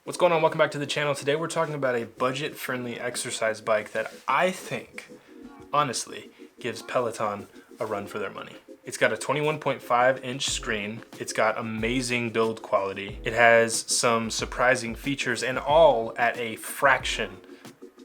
What's going on? Welcome back to the channel. Today we're talking about a budget-friendly exercise bike that I think, honestly, gives Peloton a run for their money. It's got a 21.5-inch screen. It's got amazing build quality. It has some surprising features, and all at a fraction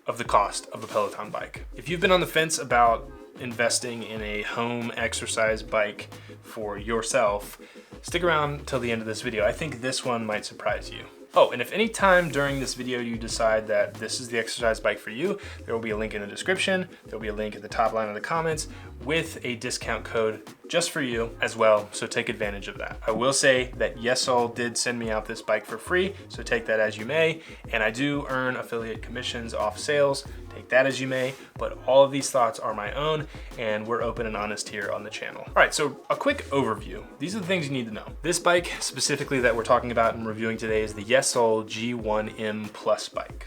of the cost of a Peloton bike. If you've been on the fence about investing in a home exercise bike for yourself, stick around till the end of this video. I think this one might surprise you. Oh, and if any time during this video you decide that this is the exercise bike for you, there will be a link in the description. There'll be a link at the top line of the comments with a discount code just for you as well, so take advantage of that. I will say that Yesoul did send me out this bike for free, so take that as you may, and I do earn affiliate commissions off sales. Take that as you may, but all of these thoughts are my own, and we're open and honest here on the channel. All right, so a quick overview. These are the things you need to know. This bike specifically that we're talking about and reviewing today is the Yesoul G1 M Plus bike.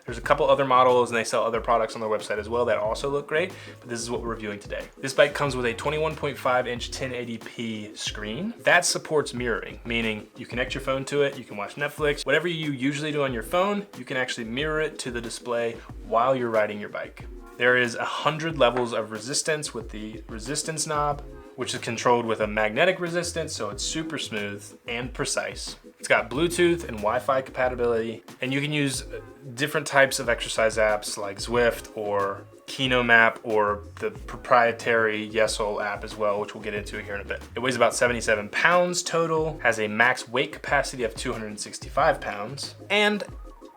There's a couple other models and they sell other products on their website as well that also look great, but this is what we're reviewing today. This bike comes with a 21.5-inch 1080p screen that supports mirroring, meaning you connect your phone to it, you can watch Netflix, whatever you usually do on your phone, you can actually mirror it to the display while you're riding your bike. There is 100 levels of resistance with the resistance knob, which is controlled with a magnetic resistance, so it's super smooth and precise. It's got Bluetooth and Wi-Fi compatibility, and you can use different types of exercise apps like Zwift or KinoMap or the proprietary Yesoul app as well, which we'll get into here in a bit. It weighs about 77 pounds total, has a max weight capacity of 265 pounds, and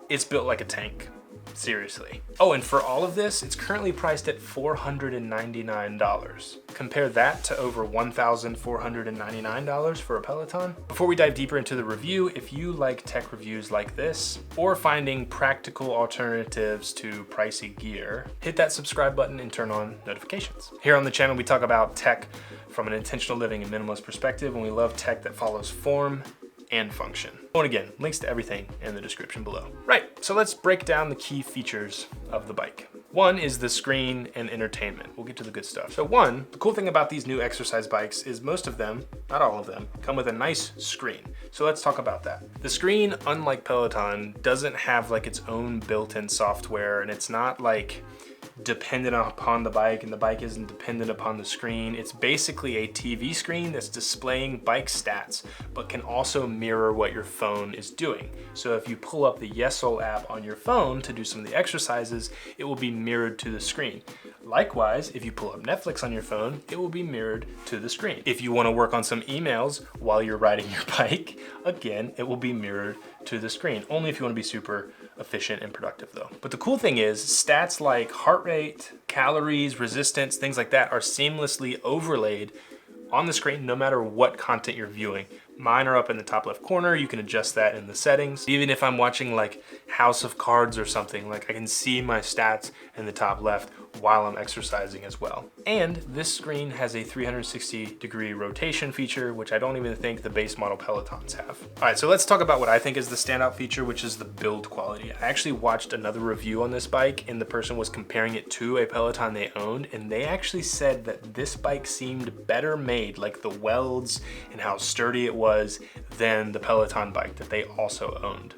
it's built like a tank. Seriously. Oh, and for all of this, it's currently priced at $499. Compare that to over $1,499 for a Peloton. Before we dive deeper into the review, if you like tech reviews like this, or finding practical alternatives to pricey gear, hit that subscribe button and turn on notifications. Here on the channel, we talk about tech from an intentional living and minimalist perspective, and we love tech that follows form and function. Oh, and again, links to everything in the description below. Right, so let's break down the key features of the bike. One is the screen and entertainment. We'll get to the good stuff. So one, the cool thing about these new exercise bikes is most of them, not all of them, come with a nice screen. So let's talk about that. The screen, unlike Peloton, doesn't have like its own built-in software, and it's not like dependent upon the bike, and the bike isn't dependent upon the screen. It's basically a TV screen that's displaying bike stats, but can also mirror what your phone is doing. So if you pull up the Yesoul app on your phone to do some of the exercises, it will be mirrored to the screen. Likewise, if you pull up Netflix on your phone, it will be mirrored to the screen. If you want to work on some emails while you're riding your bike, again, it will be mirrored to the screen. Only if you want to be super efficient and productive though. But the cool thing is stats like heart rate, calories, resistance, things like that are seamlessly overlaid on the screen no matter what content you're viewing. Mine are up in the top left corner. You can adjust that in the settings. Even if I'm watching like House of Cards or something, like I can see my stats in the top left while I'm exercising as well. And this screen has a 360-degree rotation feature, which I don't even think the base model Pelotons have. All right, so let's talk about what I think is the standout feature, which is the build quality. I actually watched another review on this bike, and the person was comparing it to a Peloton they owned, and they actually said that this bike seemed better made, like the welds and how sturdy it was, than the Peloton bike that they also owned.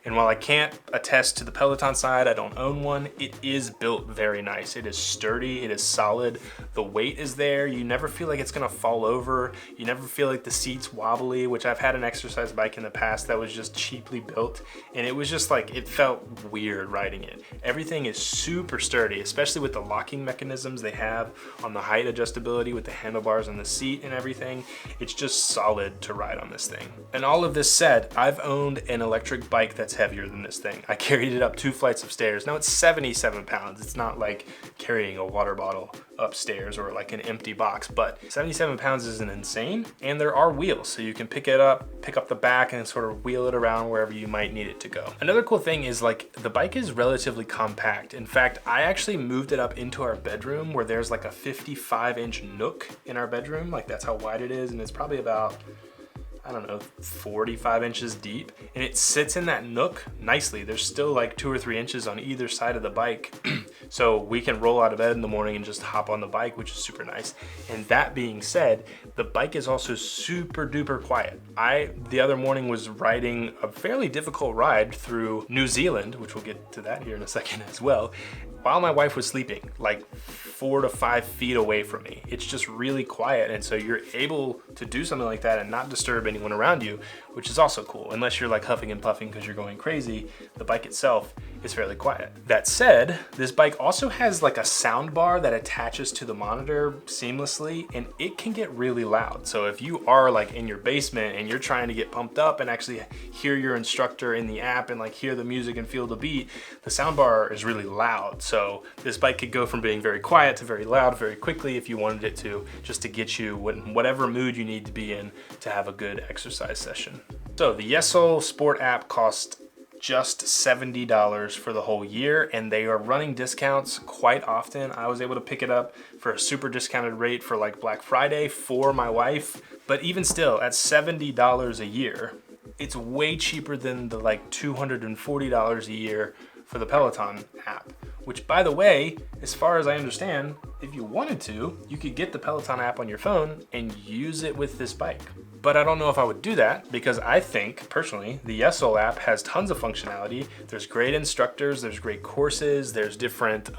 And while I can't attest to the Peloton side, I don't own one, it is built very nice. It is sturdy, it is solid, the weight is there, you never feel like it's gonna fall over, you never feel like the seat's wobbly, which I've had an exercise bike in the past that was just cheaply built, and it was just like, it felt weird riding it. Everything is super sturdy, especially with the locking mechanisms they have on the height adjustability with the handlebars and the seat and everything. It's just solid to ride on this thing. And all of this said, I've owned an electric bike that's heavier than this thing. I carried it up 2 flights of stairs. Now it's 77 pounds. It's not like carrying a water bottle upstairs or like an empty box, but 77 pounds isn't insane. And there are wheels, so you can pick it up, pick up the back and sort of wheel it around wherever you might need it to go. Another cool thing is like the bike is relatively compact. In fact, I actually moved it up into our bedroom where there's like a 55-inch nook in our bedroom. Like that's how wide it is, and it's probably about, I don't know, 45 inches deep, and it sits in that nook nicely. There's still like 2 or 3 inches on either side of the bike So we can roll out of bed in the morning and just hop on the bike, which is super nice. And that being said, the bike is also super duper quiet. The other morning was riding a fairly difficult ride through New Zealand, which we'll get to that here in a second as well, while my wife was sleeping, like 4 to 5 feet away from me. It's just really quiet, and so you're able to do something like that and not disturb anyone around you, which is also cool. Unless you're like huffing and puffing because you're going crazy, the bike itself is fairly quiet. That said, this bike also has like a sound bar that attaches to the monitor seamlessly, and it can get really loud. So if you are like in your basement and you're trying to get pumped up and actually hear your instructor in the app and like hear the music and feel the beat, the sound bar is really loud. So this bike could go from being very quiet to very loud very quickly if you wanted it to, just to get you whatever mood you need to be in to have a good exercise session. So the Yesoul Sport app costs just $70 for the whole year, and they are running discounts quite often. I was able to pick it up for a super discounted rate for like Black Friday for my wife, but even still at $70 a year, it's way cheaper than the like $240 a year for the Peloton app, which by the way, as far as I understand, if you wanted to, you could get the Peloton app on your phone and use it with this bike. But I don't know if I would do that because I think, personally, the Yesoul app has tons of functionality. There's great instructors, there's great courses, there's different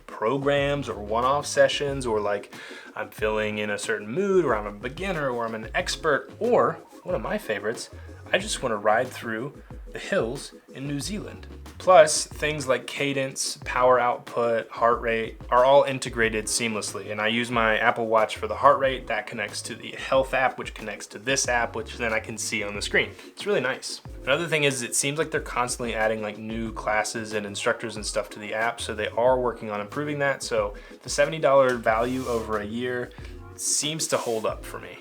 programs or one-off sessions, or like I'm feeling in a certain mood, or I'm a beginner, or I'm an expert, or one of my favorites, I just want to ride through the hills in New Zealand. Plus, things like cadence, power output, heart rate are all integrated seamlessly. And I use my Apple Watch for the heart rate. That connects to the health app, which connects to this app, which then I can see on the screen. It's really nice. Another thing is it seems like they're constantly adding like new classes and instructors and stuff to the app. So they are working on improving that. So the $70 value over a year seems to hold up for me.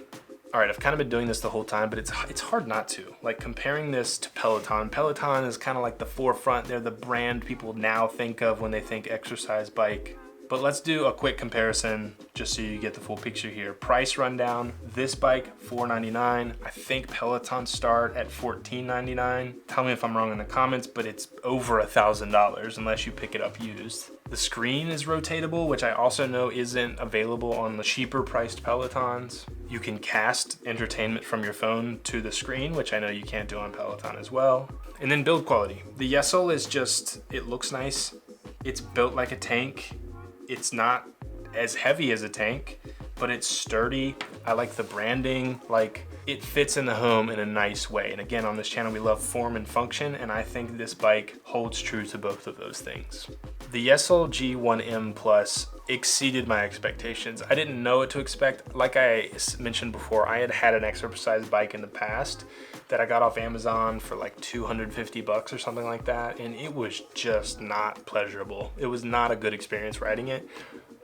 All right, I've kind of been doing this the whole time, but it's hard not to. Like comparing this to Peloton. Peloton is kind of like the forefront. They're the brand people now think of when they think exercise bike. But let's do a quick comparison just so you get the full picture here. Price rundown, this bike, $499. I think Peloton start at $1499. Tell me if I'm wrong in the comments, but it's over $1,000 unless you pick it up used. The screen is rotatable, which I also know isn't available on the cheaper priced Pelotons. You can cast entertainment from your phone to the screen, which I know you can't do on Peloton as well. And then build quality. The Yesoul is just, it looks nice. It's built like a tank. It's not as heavy as a tank, but it's sturdy. I like the branding, like it fits in the home in a nice way. And again, on this channel, we love form and function, and I think this bike holds true to both of those things. The Yesoul G1 M Plus exceeded my expectations. I didn't know what to expect. Like I mentioned before, I had an exercise bike in the past that I got off Amazon for like 250 bucks or something like that, and it was just not pleasurable. It was not a good experience riding it.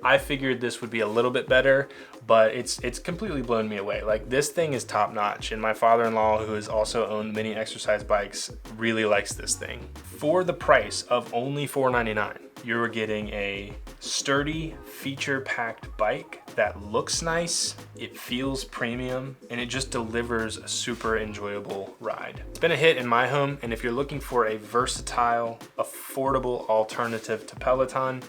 I figured this would be a little bit better, but it's completely blown me away. Like this thing is top notch, and my father-in-law, who has also owned many exercise bikes, really likes this thing. For the price of only $499, you're getting a sturdy, feature-packed bike that looks nice, it feels premium, and it just delivers a super enjoyable ride. It's been a hit in my home, and if you're looking for a versatile, affordable alternative to Peloton,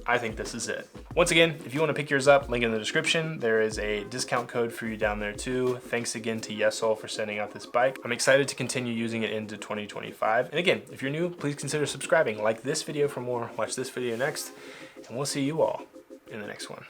I think this is it. Once again, if you want to pick yours up, link in the description. There is a discount code for you down there too. Thanks again to Yesoul for sending out this bike. I'm excited to continue using it into 2025. And again, if you're new, please consider subscribing. Like this video for more, watch this video next, and we'll see you all in the next one.